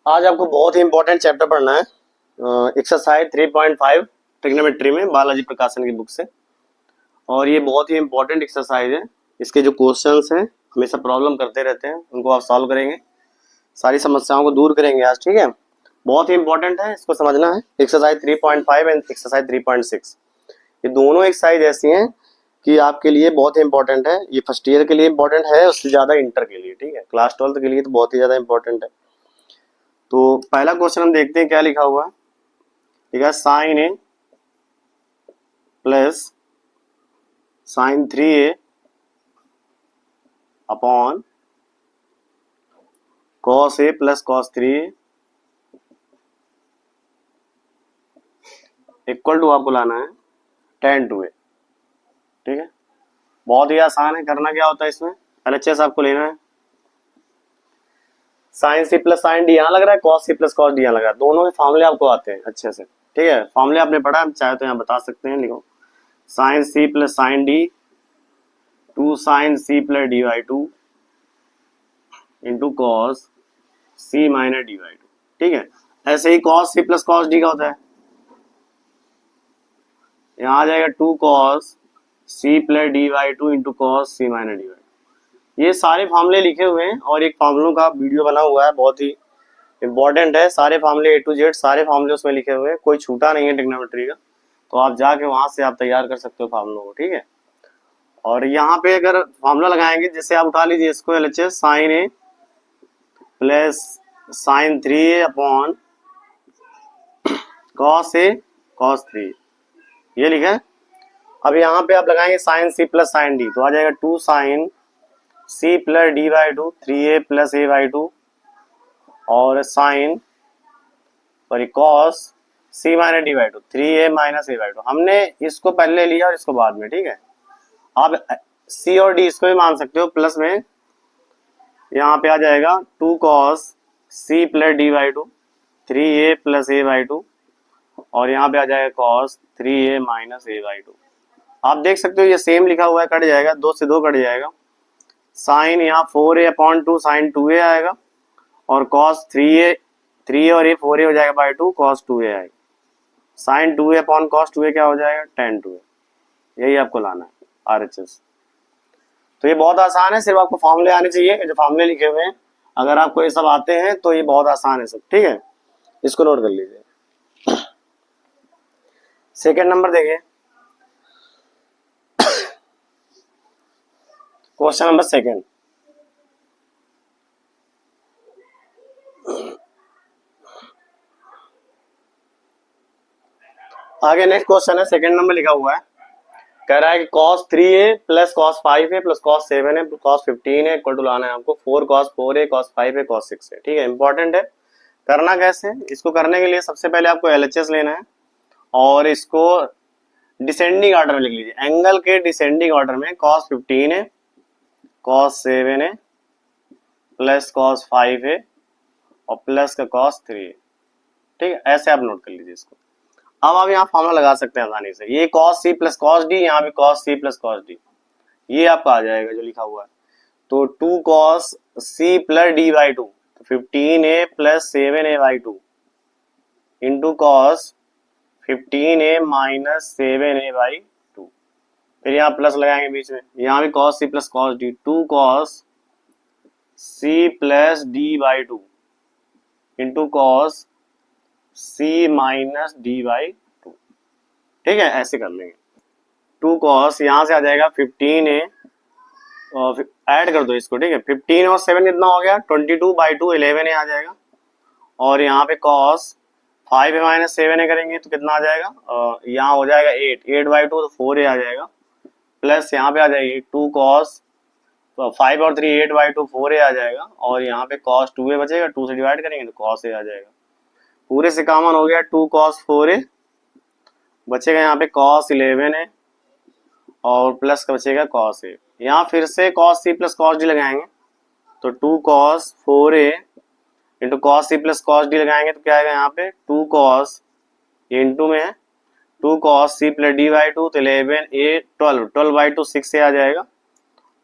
आज आपको बहुत ही इंपॉर्टेंट चैप्टर पढ़ना है। एक्सरसाइज 3.5 ट्रिग्नोमेट्री में बालाजी प्रकाशन की बुक से। और ये बहुत ही इंपॉर्टेंट एक्सरसाइज है। इसके जो क्वेश्चंस हैं हमेशा प्रॉब्लम करते रहते हैं, उनको आप सॉल्व करेंगे, सारी समस्याओं को दूर करेंगे आज। ठीक है, बहुत ही इंपॉर्टेंट है, इसको समझना है। एक्सरसाइज 3.5 एंड एक्सरसाइज 3.6 ये दोनों एक्सरसाइज ऐसी हैं कि आपके लिए बहुत ही इंपॉर्टेंट है। ये फर्स्ट ईयर के लिए इंपॉर्टेंट है, उससे ज्यादा इंटर के लिए। ठीक है, क्लास 12 के लिए तो बहुत ही ज्यादा इंपॉर्टेंट है। तो पहला क्वेश्चन हम देखते हैं क्या लिखा हुआ है। ठीक है, sine A plus sine 3a upon cos A plus cos 3a equal to आपको लाना है tan 2a। ठीक है, बहुत ही आसान है। करना क्या होता है इसमें, LHS आपको लेना है। साइन सी प्लस साइन डी यहाँ लग रहा है, कॉस सी प्लस कॉस डी यहाँ लग रहा है। दोनों के फॉर्मूले आपको आते हैं अच्छे से। ठीक है, फॉर्मूले आपने पढ़ा, हम चाहे तो यहाँ बता सकते हैं। लिखो sine C plus sine d two sine C plus D by two into cos c minus d by two. ठीक है, ऐसे ही कॉस सी प्लस कॉस डी का होता है, यहाँ आ जाएगा two cos C plus D by two into cos c minus d by two. ये सारे फॉर्मूले लिखे हुए हैं और एक फॉर्मूलों का वीडियो बना हुआ है, बहुत ही इंपॉर्टेंट है। सारे फॉर्मूले A to Z सारे फॉर्मूले उसमें लिखे हुए हैं, कोई छूटा नहीं है ट्रिग्नोमेट्री का। तो आप जाके वहां से आप तैयार कर सकते हो फॉर्मूलों को। ठीक है, और यहाँ पे अगर फॉर्मूला लगाएंगे, जैसे आप उठा लीजिए इसको, LHS sine A plus sine 3a upon cos a cos 3, ये लिखा है। अब यहाँ पे आप लगाएंगे साइन सी प्लस साइन डी, तो आ जाएगा two sine C plus D by two 3a plus A by two और sine sorry cos c minus d by two 3a minus A by two. हमने इसको पहले लिया और इसको बाद में। ठीक है, आप सी और डी इसको भी मान सकते हो प्लस में। यहाँ पे आ जाएगा two cos C plus D by two 3a plus A by two और यहाँ पे आ जाएगा cos 3a minus A by two. आप देख सकते हो ये सेम लिखा हुआ है, कट जाएगा, दो से दो कट जाएगा। साइन यहाँ 4a upon two sign 2a आएगा और कॉस 3a और ये 4a हो जाएगा बाई टू, कॉस 2a आएगा। Sign 2a upon cos 2a क्या हो जाएगा, tan 2a। यही आपको लाना है RHS। तो ये बहुत आसान है, सिर्फ आपको फॉर्मूले आने चाहिए, जो फॉर्मूले लिखे हुए हैं। अगर आपको ये सब आते हैं तो ये बहुत आसान है सब। ठीक है, इसको नोट कर लीजिए। सेकेंड नंबर देखिए, क्वेश्चन नंबर सेकेंड। आगे नेक्स्ट क्वेश्चन है, सेकेंड नंबर लिखा हुआ है। कह रहा है कि cos 3a plus cos 5a plus cos 7a cos 15a equal to लाना है आपको 4 cos 4a cos 5a cos 6a। ठीक है, इंपॉर्टेंट है। करना कैसे, इसको करने के लिए सबसे पहले आपको LHS लेना है और इसको डिसेंडिंग ऑर्डर में लिख लीजिए। एंगल के डिसेंडिंग ऑर्डर में cos 15a cos 7a plus cos 5a और प्लस का cos 3a। ठीक है, ऐसे आप नोट कर लीजिए इसको। अब आप यहाँ फॉर्मूला लगा सकते हैं आसानी से। ये cos c plus cos d, यहाँ पे cos c plus cos d, ये आपका आ जाएगा जो लिखा हुआ है। तो 2 cos c plus d by two, 15a plus 7a by two into cos 15a minus 7a by two. फिर यहाँ प्लस लगाएंगे बीच में, यहाँ भी cos c plus cos d, 2 cos c plus d by two into cos c minus d by two. ठीक है, ऐसे कर लेंगे। 2 cos यहाँ से आ जाएगा 15a और ऐड कर दो इसको। ठीक है, 15 और 7 कितना हो गया, 22 बाई टू 11a आ जाएगा। और यहाँ पे cos 5a माइनस 7a करेंगे तो कितना आ जाएगा, यहाँ हो जाएगा 8 बाई टू तो 4a आ जाएगा। प्लस यहाँ पे आ जाएगी 2 cos 5 और 3 8 बाई टू 4a आ जाएगा। और यहाँ पे cos 2a बचेगा, 2 से डिवाइड करेंगे तो cos a आ जाएगा। पूरे से कॉमन हो गया 2 cos 4a, बचेगा यहाँ पे cos 11a और प्लस का बचेगा cos a। यहाँ फिर से cos c plus cos d लगाएंगे तो 2 cos 4a into cos c plus cos d लगाएंगे तो क्या आएगा, यहाँ पे 2 cos ये इंटू में है 2 cos c plus d by two तो 11a 12 बाई टू 6a आ जाएगा।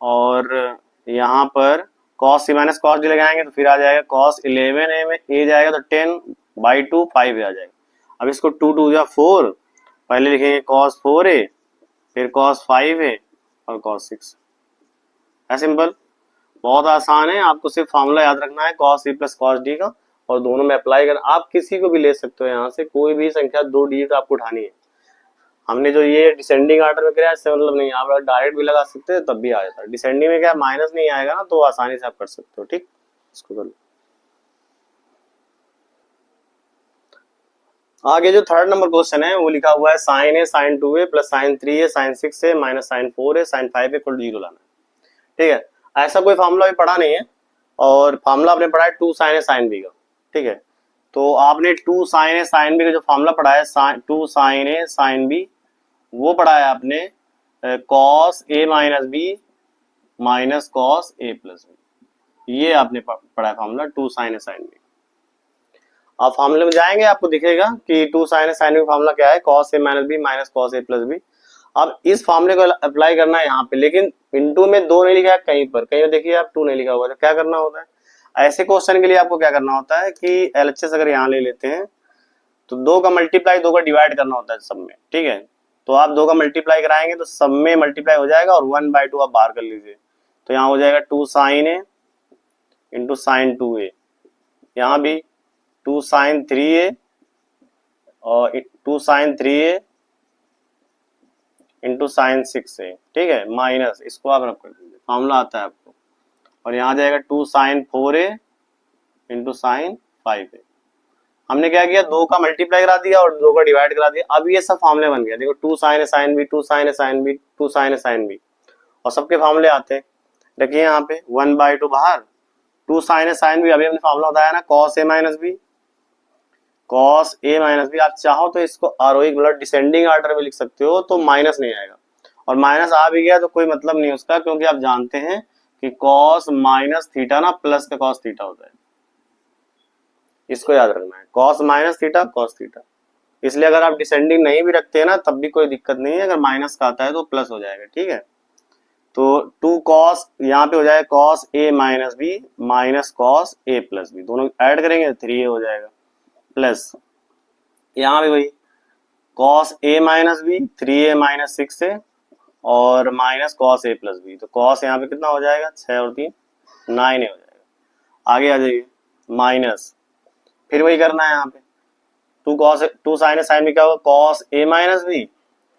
और यहाँ पर cos c minus cos D लगाएंगे तो फिर आ जाएगा कॉस 11a में a जाएगा तो 10/2 5 आ जाएगा। अब इसको 2 2 या 4, पहले लिखेंगे cos 4a फिर cos 5a और cos 6। है सिंपल, बहुत आसान है। आपको सिर्फ फॉर्मूला याद रखना है cos a plus cos d का और दोनों में अप्लाई कर। आप किसी को भी ले सकते हो, यहाँ से कोई भी संख्या 2 डिजिट आपको उठानी है। हमने जो ये डिसेंडिंग ऑर्डर में किया इससे मतलब नहीं, आप डायरेक्ट भी लगा सकते हैं तब भी आ जाता है। डिसेंडिंग में क्या माइनस नहीं आएगा ना, तो आसानी से आप कर सकते हो। ठीक, इसको कर लो। आगे जो थर्ड नंबर क्वेश्चन है वो लिखा हुआ है sin a sin 2a plus sin 3a sin 6a minus sin 4a sin 5a equal 0 लाना है। ठीक है, ऐसा कोई फार्मूला भी पढ़ा नहीं है और फार्मूला आपने पढ़ा है 2 sin a sin b का। ठीक है, तो आपने 2 sin a sin b का जो फार्मूला पढ़ा है 2 sin a sin b वो पढ़ा है आपने cos a minus b minus cos a plus b। ये आपने पढ़ा है formula 2 sin a sin b। आप फार्मूले में जाएंगे आपको दिखेगा कि 2 sin a sin b का फार्मूला क्या है, cos a minus b minus cos a plus b। अब इस फार्मूले को अप्लाई करना है यहाँ पे, लेकिन इनटू में 2 नहीं लिखा है, कहीं पर देखिए आप 2 नहीं लिखा हुआ, तो क्या करना होता है ऐसे क्वेश्चन के लिए? आपको क्या करना होता है कि LHS अगर यहाँ ले लेते हैं तो 2 का मल्टीप्लाई 2 का डिवाइड करना होता है सब में। ठीक है, तो आप 2 का मल्टीप्लाई कराएंगे तो सब में मल्टीप्लाई हो जाएगा और 1/2 आप बाहर कर लीजिए, तो यहाँ हो जाएगा 2 sin a into sine 2a, यहाँ भी 2 sin 3a और 2 sin 3a into sine 6a। ठीक है, माइनस इसको आप रख कर दीजिए, फार्मूला आता है आपको, और यहाँ जाएगा 2 sin 4a into sine 5a। हमने क्या किया, 2 का मल्टीप्लाई करा दिया और 2 का डिवाइड करा दिया। अब ये सब फार्मूले बन गया। देखो 2 sin a sin b 2 sin a sin b 2 sin a sin b और सबके फार्मूले आते हैं। देखिए यहाँ पे 1/2 बाहर, 2 sin a sin b अभी हमने फार्मूला बताया ना cos a minus b cos a minus b। आप चाहो तो इसको आरोहिक मतलब डिसेंडिंग ऑर्डर में लिख सकते हो तो माइनस नहीं आएगा, और माइनस आ भी गया तो कोई मतलब नहीं उसका, क्योंकि आप जानते हैं कि cos माइनस थीटा ना प्लस का cos थीटा होता है। इसको याद रखना है, cos minus theta cos theta. इसलिए अगर आप डिसेंडिंग नहीं भी रखते हैं ना तब भी कोई दिक्कत नहीं है, अगर माइनस का आता है तो प्लस हो जाएगा। ठीक है, तो 2 cos यहाँ पे हो जाएगा cos a minus b minus cos a plus b, दोनों ऐड करेंगे 3a हो जाएगा, प्लस यहाँ भी वही cos a minus b 3a minus 6a और minus cos a plus b। तो cos यहाँ पे कितना हो जाएगा, 6 और 3 9a हो जाएगा। आगे आ जाइए, माइनस फिर वही करना है यहाँ पे 2 sin a sin b क्या होगा, cos a माइनस b,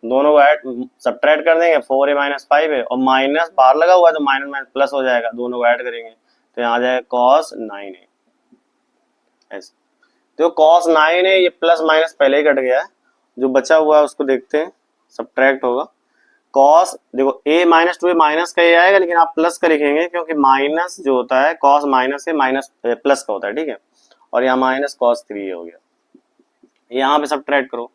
दोनों को ऐड सब्ट्रैक्ट कर देंगे 4a माइनस 5a और माइनस बाहर लगा हुआ है तो माइनस माइनस प्लस हो जाएगा, दोनों को ऐड करेंगे तो यहाँ आ जाएगा cos 9a। ऐसे तो cos 9a ये प्लस माइनस पहले ही कट गया है, जो बचा हुआ है उसको देखते हैं, सब्ट्रैक्ट होगा cos, देखो a माइनस 2a माइनस का ये आएगा लेकिन आप प्लस का लिखेंगे क्योंकि माइनस जो होता है cos माइनस से माइनस प्लस का होता है। ठीक है, और यहाँ माइनस cos 3a हो गया, यहाँ पे सब्ट्रैक्ट करो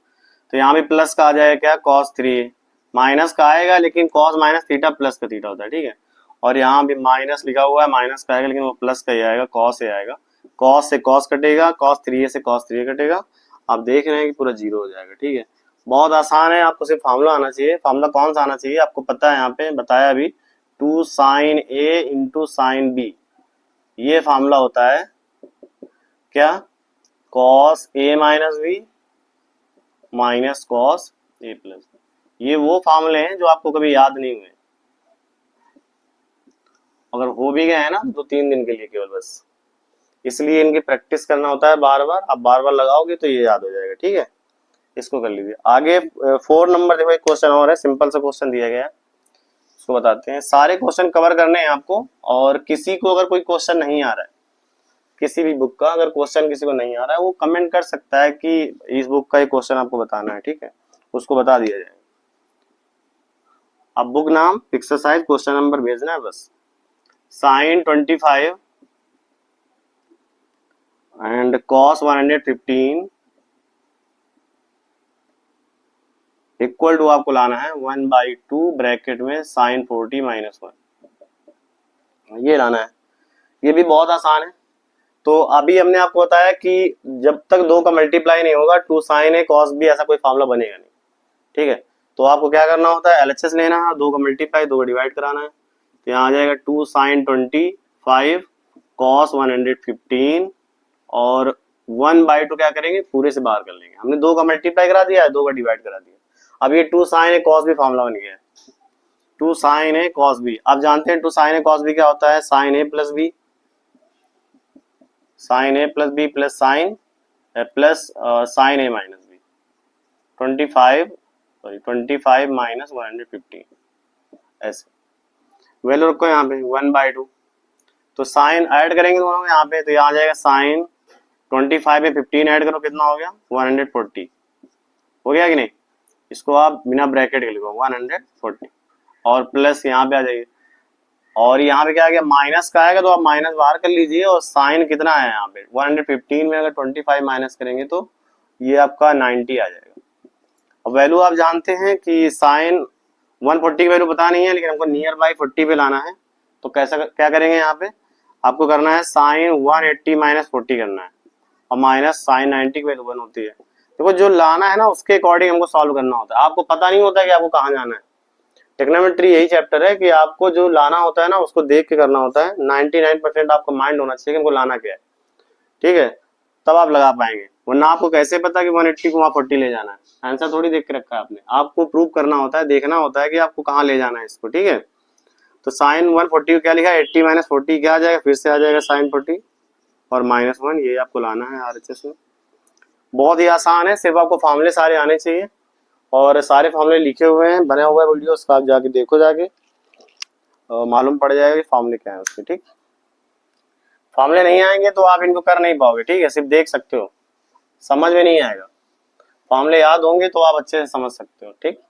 तो यहाँ भी प्लस का आ जाएगा क्या, cos 3a, माइनस का आएगा लेकिन cos माइनस थीटा प्लस का थीटा होता है। ठीक है, और यहाँ भी माइनस लिखा हुआ है, माइनस का आएगा लेकिन वो प्लस का ही आएगा, cos a आएगा, cos से cos कटेगा, cos 3a से cos 3a कटेगा, आप देख रहे हैं कि पूरा 0 हो जाएगा। ठीक है, बहुत आसान है, आपको सिर्फ फार्मूला आना चाहिए। फार्मूला कौन सा आना चाहिए आपको पता है, यहाँ पे बताया अभी 2 sin a into sine b, ये फार्मूला होता है क्या, cos a minus b minus cos a plus. ये वो फार्मूले हैं जो आपको कभी याद नहीं हुए, अगर हो भी गए हैं ना तो 3 दिन के लिए केवल बस, इसलिए इनकी प्रैक्टिस करना होता है बार बार। आप बार बार लगाओगे तो ये याद हो जाएगा। ठीक है, इसको कर लीजिए। आगे 4 नंबर देखो, एक क्वेश्चन और है, सिंपल सा क्वेश्चन दिया गया है, उसको बताते हैं। सारे क्वेश्चन कवर करने हैं आपको, और किसी को अगर कोई क्वेश्चन नहीं आ रहा है, किसी भी बुक का अगर क्वेश्चन किसी को नहीं आ रहा है वो कमेंट कर सकता है कि इस बुक का एक क्वेश्चन आपको बताना है। ठीक है, उसको बता दिया जाएगा। अब बुक नाम, एक्सरसाइज, क्वेश्चन नंबर भेजना है बस। sin 25 and cos 115 equal to आपको लाना है 1/2 ब्रैकेट में sin 40 माइनस 1, ये लाना है। ये भी बहुत आसान है। तो अभी हमने आपको बताया कि जब तक 2 का मल्टीप्लाई नहीं होगा 2 sin a cos b ऐसा कोई फार्मूला बनेगा नहीं। ठीक है, तो आपको क्या करना होता है, LHS लेना है, 2 का मल्टीप्लाई 2 का डिवाइड कराना है, तो यहाँ आ जाएगा 2 sin 20 5 cos 115 और 1/2 क्या करेंगे, पूरे से बाहर कर लेंगे। हमने 2 का मल्टीप्लाई करा दिया है, 2 का डिवाइड करा दिया। अब ये 2 sin a cos b formula बन गया है, 2 sin a cos b। आप जानते हैं 2 sin a cos b क्या होता है, sin a plus b, sin a plus b plus sin sin a minus b, 25 minus 115 ऐसे। वैल्यू रखो यहाँ पे 1/2, तो साइन ऐड करेंगे दोनों में यहाँ पे, तो यहाँ आ जाएगा साइन 25 में 15 ऐड करो, कितना हो गया 140, हो गया कि नहीं। इसको आप बिना ब्रैकेट के लिखो 140 और प्लस यहाँ पे आ जाइए, और यहाँ पे क्या आ गया माइनस का आएगा, तो आप माइनस बाहर कर लीजिए। और साइन कितना है यहाँ पे 115 में अगर 25 माइनस करेंगे तो ये आपका 90 आ जाएगा। अब वैल्यू आप जानते हैं कि साइन 140 की वैल्यू पता नहीं है, लेकिन हमको नियर बाई 40 पे लाना है, तो कैसा क्या करेंगे, यहाँ पे आपको करना है साइन 180 माइनस 40 करना है, और माइनस साइन 90 की वैल्यू 1 होती है। देखो जो लाना है ना उसके अकॉर्डिंग हमको सॉल्व करना होता है। आपको पता नहीं होता कि आपको कहाँ जाना है। ट्रिग्नोमेट्री यही चैप्टर है कि आपको जो लाना होता है ना उसको देख के करना होता है। 99% आपका माइंड होना चाहिए कि हमको लाना क्या है, ठीक है, तब आप लगा पाएंगे। वरना आपको कैसे पता कि 180 को वहाँ 40 ले जाना है, आंसर थोड़ी देख के रखा है आपने। आपको प्रूव करना होता है, देखना होता है कि आपको कहाँ ले जाना है इसको, ठीक है। तो साइन 140 क्या लिखा है, 80 माइनस 40 क्या आ जाएगा, फिर से आ जाएगा साइन 40 और -1, ये आपको लाना है RHS में। बहुत ही आसान है, सिर्फ आपको फॉर्मूले सारे आने चाहिए, और सारे फॉर्मूले लिखे हुए हैं, बने हुआ है वीडियो, उसका आप जाके देखो, जाके मालूम पड़ जाएगा कि फॉर्मूले क्या है उसके, ठीक। फॉर्मूले नहीं आएंगे तो आप इनको कर नहीं पाओगे, ठीक है, सिर्फ देख सकते हो, समझ में नहीं आएगा। फॉर्मूले याद होंगे तो आप अच्छे से समझ सकते हो, ठीक।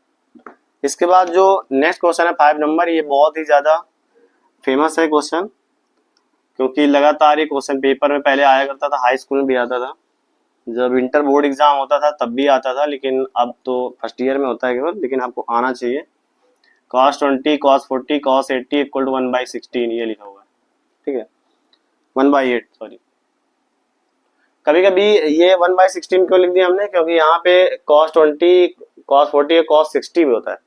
इसके बाद जो नेक्स्ट क्वेश्चन है 5 नंबर, ये बहुत ही ज्यादा फेमस है क्वेश्चन, क्योंकि लगातार ये क्वेश्चन पेपर में पहले आया करता था, हाई स्कूल में भी आता था, जब इंटर बोर्ड एग्जाम होता था तब भी आता था, लेकिन अब तो फर्स्ट ईयर में होता है केवल, लेकिन आपको आना चाहिए। cos 20 cos 40 cos 80 equal to 1/16, ये लिखा हुआ है, ठीक है, 1/8 सॉरी। कभी कभी ये 1/16 क्यों लिख दिया हमने, क्योंकि यहाँ पे cos 20 cos 40 और cos 60 भी होता है।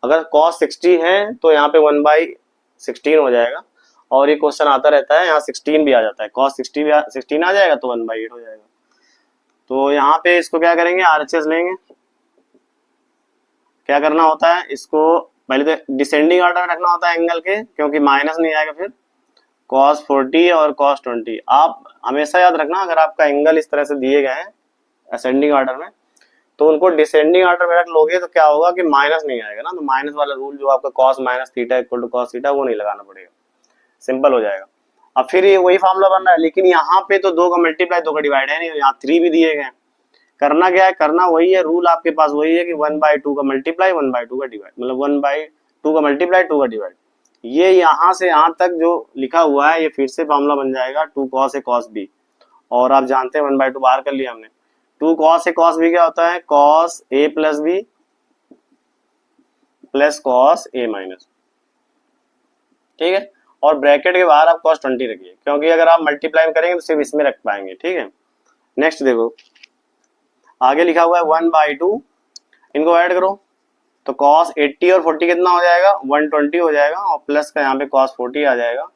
अगर cos 60 है तो यहाँ पे 1/16 हो जाएगा, और ये क्वेश्चन आता रहता है, यहाँ 16 भी आ जाता है, cos 60 भी 16 आ जाएगा तो 1/8 हो जाएगा। तो यहाँ पे इसको क्या करेंगे, RHS लेंगे। क्या करना होता है, इसको पहले तो डिसेंडिंग ऑर्डर में रखना होता है एंगल के, क्योंकि माइनस नहीं आएगा फिर। cos 40 और cos 20 आप हमेशा याद रखना, अगर आपका एंगल इस तरह से दिए गए हैं असेंडिंग ऑर्डर में, तो उनको डिसेंडिंग ऑर्डर में रख लोगे तो क्या होगा कि माइनस नहीं आएगा ना, तो माइनस वाला रूल जो आपका cos minus theta equal to cos theta, वो नहीं लगाना पड़ेगा, सिंपल हो जाएगा। अब फिर ये वही फॉर्मूला बन रहा है, लेकिन यहाँ पे तो 2 का मल्टीप्लाई 2 का डिवाइड है नहीं, यहाँ 3 भी दिए गए हैं। करना क्या है, करना वही है, रूल आपके पास वही है कि 1/2 का मल्टीप्लाई 1/2 का डिवाइड, मतलब 1/2 का मल्टीप्लाई 2 का डिवाइड। ये यहाँ से यहाँ तक जो लिखा हुआ है ये फिर से फॉर्मूला बन जाएगा 2 cos a cos b, और आप जानते हैं 1/2 बाहर कर लिया हमने। 2 cos a cos b क्या होता है, cos a plus b plus cos a minus, ठीक है, और ब्रैकेट के बाहर आप cos 20 रखिए, क्योंकि अगर आप मल्टीप्लाई करेंगे तो सिर्फ इसमें रख पाएंगे, ठीक है। नेक्स्ट देखो, आगे लिखा हुआ है 1/2, इनको ऐड करो तो cos 80 और 40 कितना हो जाएगा, 120 हो जाएगा, और प्लस का यहाँ पे cos 40 आ जाएगा,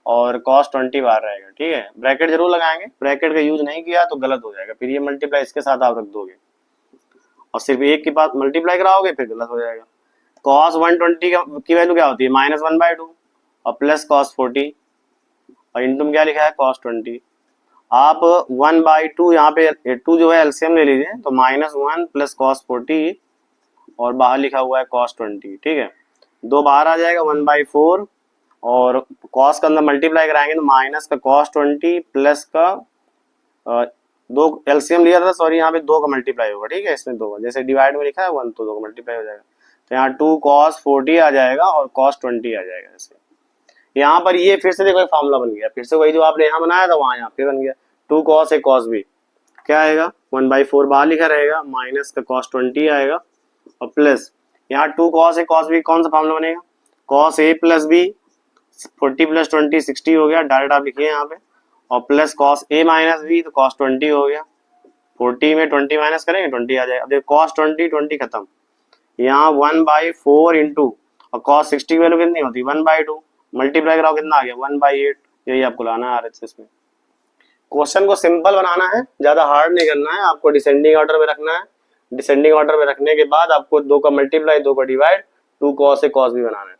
और cos 20 बाहर रहेगा, ठीक है। ब्रैकेट जरूर लगाएंगे, ब्रैकेट का यूज नहीं किया तो गलत हो जाएगा, फिर ये मल्टीप्लाई इसके साथ आप रख दोगे और सिर्फ एक के पास मल्टीप्लाई कराओगे फिर गलत हो जाएगा। cos 120 की वैल्यू क्या होती है, -1/2 और प्लस cos 40, और इंटू में क्या लिखा है cos 20। आप 1/2 यहाँ पे 2 जो है एलसीएम ले लीजिए, तो -1 प्लस cos 40 और बाहर लिखा हुआ है cos 20, ठीक है, 2 बाहर आ जाएगा 1/4, और cos का अंदर मल्टीप्लाई कराएंगे तो माइनस का cos 20 प्लस का 2 एलसीएम लिया था, सॉरी यहाँ पे 2 का मल्टीप्लाई होगा, ठीक है, इसमें 2 का, जैसे डिवाइड में लिखा है 1 तो 2 का मल्टीप्लाई हो जाएगा, तो यहाँ 2 cos 40 आ जाएगा और cos 20 आ जाएगा। जैसे यहाँ पर ये फिर से देखो फार्मूला बन गया, फिर से वही जो आपने यहाँ बनाया था वहाँ यहाँ पे बन गया, 2 cos a cos b क्या आएगा, 1/4 बाहर लिखा रहेगा, माइनस का cos 20 आएगा, और प्लस यहाँ 2 cos a cos b कौन सा फार्मूला बनेगा, cos a plus b 40 plus 20 60 हो गया, डायरेक्ट आप लिखिए यहाँ पे, और plus cos a minus b तो cos 20 हो गया, 40 में 20 माइनस करेंगे 20 आ जाएगा। अब देखो cos 20 खत्म, यहाँ 1/4 इंटू और cos 60 की वैल्यू कितनी होती है 1/2, मल्टीप्लाई कराओ कितना आ गया 1/8, यही आपको लाना है आरएचएस में। क्वेश्चन को सिंपल बनाना है, ज्यादा हार्ड नहीं करना है, आपको डिसेंडिंग ऑर्डर में रखना है। डिसेंडिंग ऑर्डर में रखने के बाद आपको 2 का मल्टीप्लाई 2 का divide 2 cos a cos b बनाना है।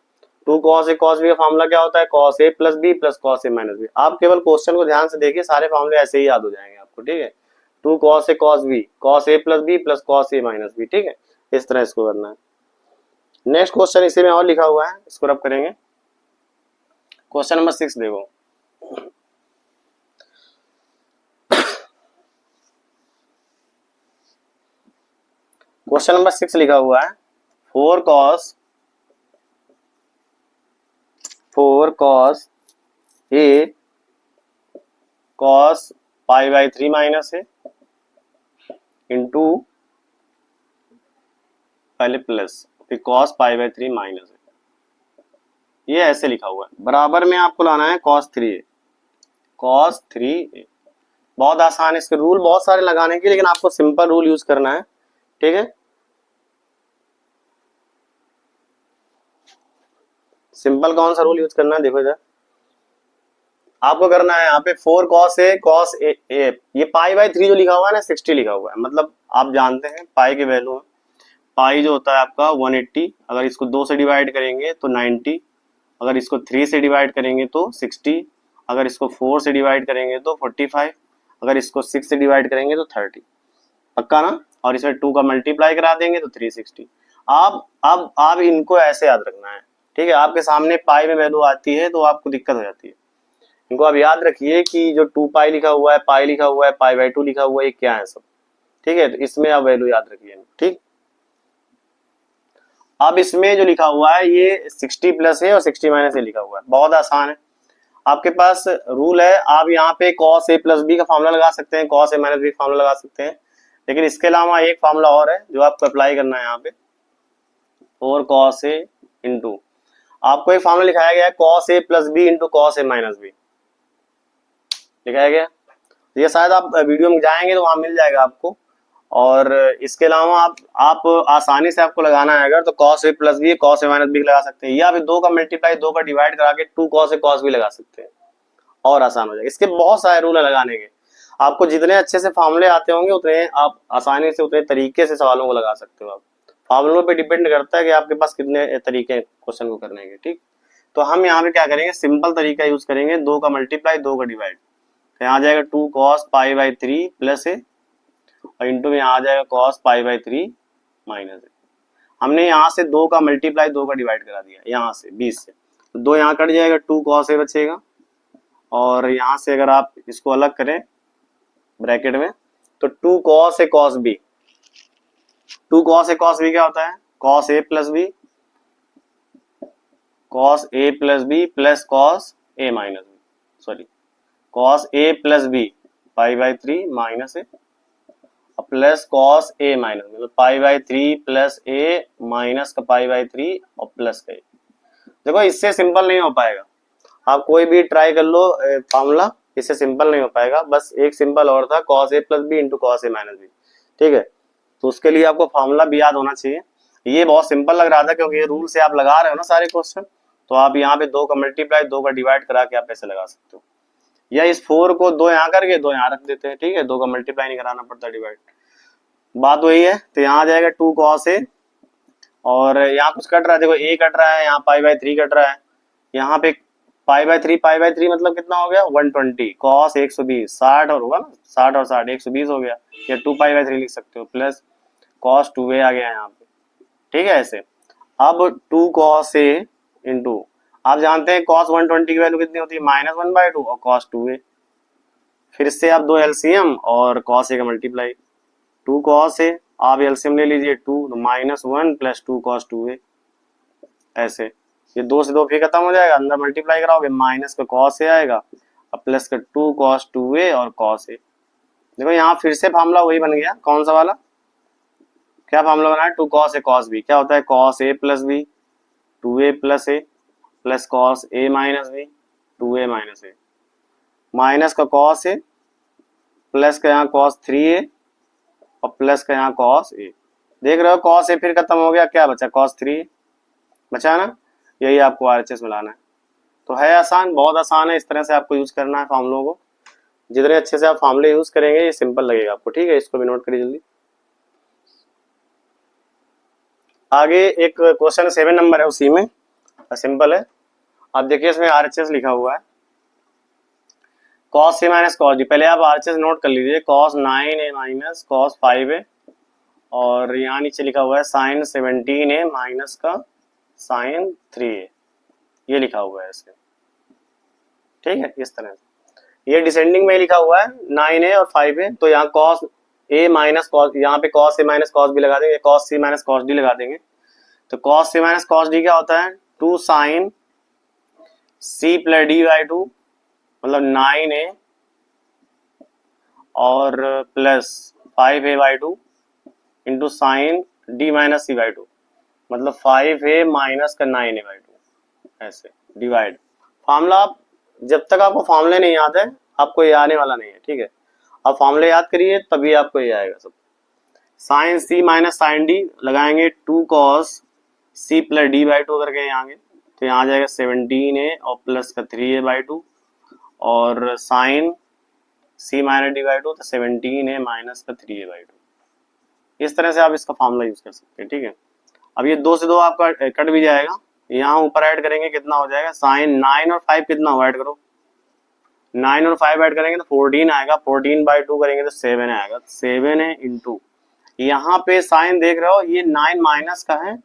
2 cos a cos b का फॉर्मूला क्या होता है, cos a plus B plus cos a minus B. आप केवल क्वेश्चन को ध्यान से देखिए, सारे फॉर्मूले ऐसे ही याद हो जाएंगे आपको, ठीक है। 2 cos a cos b cos a plus B plus cos a minus B, ठीक है, इस तरह इसको करना है। नेक्स्ट क्वेश्चन इसी में और लिखा हुआ है, इसको रब करेंगे। क्वेश्चन नंबर 6 देखो। क्वेश्चन नंबर 6 लिखा हुआ है 4 cos a cos pi by 3 minus है इंटू पहले प्लस फिर cos पाई बाई 3 माइनस है, ये ऐसे लिखा हुआ है। बराबर में आपको लाना है cos 3a। cos 3a बहुत आसान है, इसके रूल बहुत सारे लगाने के, लेकिन आपको सिंपल रूल यूज करना है, ठीक है। सिंपल कौन सा रूल यूज करना है देखो इधर, आपको करना है यहाँ पे 4 cos a ये पाई बाई 3 जो लिखा हुआ है ना 60 लिखा हुआ है, मतलब आप जानते हैं पाई की वैल्यू है, पाई जो होता है आपका 180, अगर इसको 2 से डिवाइड करेंगे तो 90, अगर इसको 3 से डिवाइड करेंगे तो 60, अगर इसको 4 से डिवाइड करेंगे तो 45, अगर इसको 6 से डिवाइड करेंगे तो 30, पक्का ना। और इसमें 2 का मल्टीप्लाई करा देंगे तो 360। अब इनको ऐसे याद रखना है, ठीक है। आपके सामने पाई में वैल्यू आती है तो आपको दिक्कत हो जाती है। इनको आप याद रखिए कि जो 2 पाई लिखा हुआ है, पाई लिखा हुआ है, पाई बाई 2 लिखा हुआ है, ये क्या है सब, ठीक है। तो इसमें आप वैल्यू याद रखिए, ठीक। अब इसमें जो लिखा हुआ है ये 60 प्लस है और 60 माइनस ए लिखा हुआ है, बहुत आसान है। आपके पास रूल है, आप यहाँ पे cos a प्लस बी का फॉर्मूला लगा सकते हैं, cos a माइनस बी का फॉर्मूला लगा सकते हैं, लेकिन इसके अलावा एक फॉर्मूला और है जो आपको अप्लाई करना है यहाँ पे, 4 cos a इंटू आपको एक फॉर्मूला लिखाया गया है cos a plus B into cos a minus B लिखाया गया। ये शायद आप वीडियो में जाएंगे तो वहां मिल जाएगा आपको। और इसके अलावा आप आसानी से आपको लगाना है अगर तो cos a plus B cos a minus B लगा सकते हैं, या फिर 2 का मल्टीप्लाई 2 का डिवाइड करा के 2 cos a cos b लगा सकते हैं, और आसान हो जाएगा। इसके बहुत सारे रूल है लगाने के, आपको जितने अच्छे से फॉर्मूले आते होंगे उतने आप आसानी से उतने तरीके से सवालों को लगा सकते हो। आप फॉर्मूलों पे डिपेंड करता है कि आपके पास कितने तरीके क्वेश्चन को करने के, ठीक। तो हम यहाँ पे क्या करेंगे, सिंपल तरीका यूज करेंगे, 2 का मल्टीप्लाई 2 का डिवाइड, यहाँ आ जाएगा 2 cos पाई बाई 3 प्लस है और इंटू में यहाँ आ जाएगा cos पाई बाई 3 माइनस है। हमने यहाँ से 2 का मल्टीप्लाई 2 का डिवाइड करा दिया, यहाँ से 20 से, तो 2 यहाँ कट जाएगा, 2 cos a बचेगा, और यहाँ से अगर आप इसको अलग करें ब्रैकेट में तो 2 cos a cos b, 2 cos a cos b क्या होता है, cos a plus b, cos a plus b plus cos a minus b, sorry cos a plus b pi by 3 minus a plus cos a minus, मतलब pi by 3 plus a minus का pi by 3 और plus का a। देखो इससे simple नहीं हो पाएगा, आप कोई भी ट्राई कर लो फॉर्मूला, इससे सिंपल नहीं हो पाएगा। बस एक सिंपल और था cos a plus B into cos a minus B, ठीक है। तो उसके लिए आपको फॉर्मूला भी याद होना चाहिए। ये बहुत सिंपल लग रहा था क्योंकि ये रूल से आप लगा रहे हो ना सारे क्वेश्चन, तो आप यहाँ पे 2 का मल्टीप्लाई 2 का डिवाइड करा के आप ऐसे लगा सकते हो, या इस 4 को 2 यहाँ करके 2 यहाँ रख देते हैं, ठीक है। 2 का मल्टीप्लाई नहीं कराना पड़ता डिवाइड, बात वही है। तो यहाँ आ जाएगा 2 cos a, और यहाँ कुछ कट रहा है, देखो a कट रहा है, यहाँ पाई बाई 3 कट रहा है, यहाँ पे पाई बाई 3 मतलब कितना हो गया 120, cos 120 60 और होगा ना, 60 और 60 120 हो गया, या 2 पाई बाई 3 लिख सकते हो, प्लस cos 2a आ गया यहाँ पे, ठीक है ऐसे। अब 2 cos a इंटू आप जानते हैं cos 120 की वैल्यू कितनी होती है -1/2 और cos 2a, फिर से आप 2 एलसीएम और cos a का मल्टीप्लाई, 2 cos a आप एलसीएम ले लीजिए 2 तो -1 प्लस 2 cos 2a, ऐसे ये 2 से 2 फिर खत्म हो जाएगा, अंदर मल्टीप्लाई कराओगे माइनस का cos a आएगा और प्लस का 2 cos 2a और cos a। देखो यहाँ फिर से फार्मूला वही बन गया, कौन सा वाला, क्या फार्मूला बना है 2 cos a cos b, क्या होता है cos a plus b 2a plus a plus cos a minus b 2a minus a, minus का cos a प्लस का यहाँ cos 3a और प्लस का यहाँ cos a, देख रहे हो cos a फिर खत्म हो गया, क्या बचा cos 3 बचा ना, यही आपको आरएचएस में लाना है। तो है आसान, बहुत आसान है। इस तरह से आपको यूज करना है फॉर्मूलों को। जितने अच्छे से आप फॉर्मूले यूज करेंगे ये सिंपल लगेगा आपको। ठीक है, इसको भी नोट करिए जल्दी। आगे एक क्वेश्चन 7 नंबर है, उसी में सिंपल है। आप देखिए इसमें RHS लिखा हुआ है, cos c minus cos d। पहले आप RHS नोट कर लीजिए, cos 9a minus cos 5a, और यहाँ नीचे लिखा हुआ है sin 17a माइनस का sin 3a, ये लिखा हुआ है इसके। ठीक है, इस तरह से ये डिसेंडिंग में लिखा हुआ है 9a और 5a, तो यहाँ cos a माइनस cos, यहाँ पे cos a minus cos b लगा देंगे, cos c minus cos d लगा देंगे। तो cos c minus cos d क्या होता है, 2 sin c plus d by 2, मतलब 9a और plus 5a by 2 into sine d minus c by 2, मतलब 5a माइनस का 9a बाई 2, ऐसे डिवाइड। फार्मूला आप जब तक आपको फार्मूले नहीं याद है आपको ये आने वाला नहीं है। ठीक है, आप फार्मूले याद करिए तभी आपको ये आएगा सब। Sine c minus sine d लगाएंगे, 2 cos c plus d by 2 करके यहाँ आगे, तो यहाँ आ जाएगा 17a और प्लस का 3a बाई 2, और sine c minus d by 2 तो 17a माइनस का 3a बाई 2। इस तरह से आप इसका फार्मूला यूज कर सकते हैं। ठीक है, अब ये 2 से 2 आपका कट भी जाएगा, यहाँ ऊपर ऐड करेंगे कितना हो जाएगा, साइन 9 और 5 कितना हो, ऐड करो, 9 और 5 ऐड करेंगे तो 14 आएगा, 14 बाई 2 करेंगे तो 7 आएगा, 7 है इंटू, यहाँ पे साइन देख रहे हो ये 9 माइनस का है,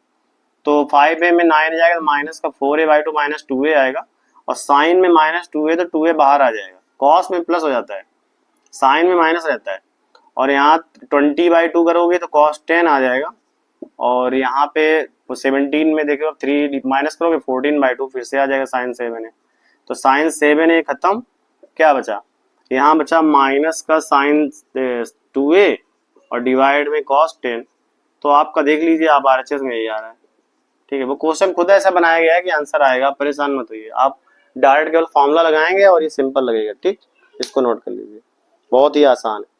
तो 5a में 9 आ जाएगा तो माइनस का 4a बाई 2 माइनस 2a आएगा, और साइन में माइनस 2a तो 2a बाहर आ जाएगा, कॉस में प्लस हो जाता है, साइन में माइनस रहता है, और यहाँ 20 बाई 2 करोगे तो कॉस 10 आ जाएगा, और यहाँ पे 17 में देखो 3 माइनस करोगे 14 बाई 2 फिर से आ जाएगा साइन 7 है, तो साइन 7 है खत्म, क्या बचा, यहाँ बचा माइनस का साइन 2a और डिवाइड में कॉस 10। तो आपका देख लीजिए आप RHS में यही आ रहा है। ठीक है, वो क्वेश्चन खुद ऐसा बनाया गया है कि आंसर आएगा, परेशान मत होइए, आप डायरेक्ट केवल फॉर्मूला लगाएंगे और ये सिंपल लगेगा। ठीक, इसको नोट कर लीजिए, बहुत ही आसान है।